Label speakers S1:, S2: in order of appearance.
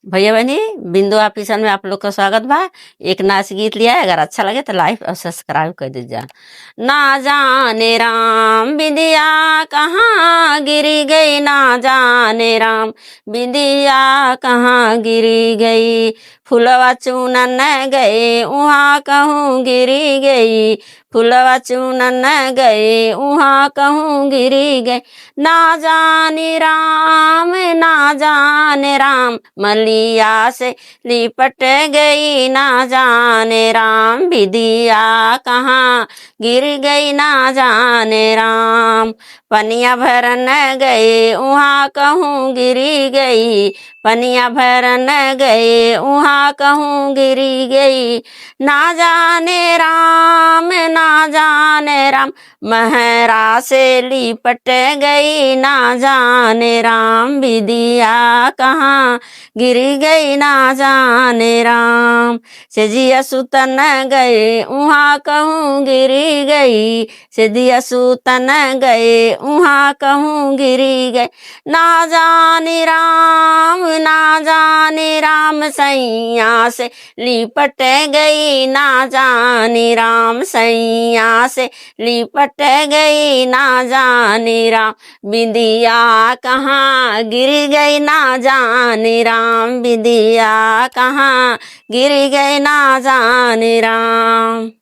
S1: भैया बहनी, बिंदु ऑफिसन में आप लोग का स्वागत बा। एक नाच गीत लिया है, अगर अच्छा लगे तो लाइक और सब्सक्राइब कर दीजिए। ना जाने राम बिंदिया कहाँ गिरी गई, ना जाने राम बिंदिया कहाँ गिरी गई, फुलवा चुनन गए वहाँ कहूँ गिरी गई, फुलवा चुनन गए वहाँ कहूँ गिरी गई। ना जाने राम, ना जाने राम मलिया से लिपट गई, ना जाने राम बिदिया कहाँ गिर गई, ना जाने राम पनिया भरन गए वहाँ कहूँ गिरी गई, पनिया भरन गए वहाँ कहूँ गिरी गई। ना जाने राम, ना जाने राम महरा से लिपट गई, ना जाने राम बिदिया कहाँ गिर गई, ना जाने राम सेजिया सुतन गए वहाँ कहूँ गिरी गई, सेजिया सुतन गए वहाँ कहूँ गिरी गई। ना जाने राम, ना जाने राम सैया से लिपट गई, ना जाने राम सैया से लिपट गई, ना जाने राम बिंदिया कहाँ गिर गई, ना जाने राम बिंदिया कहाँ गिर गई, ना जाने राम।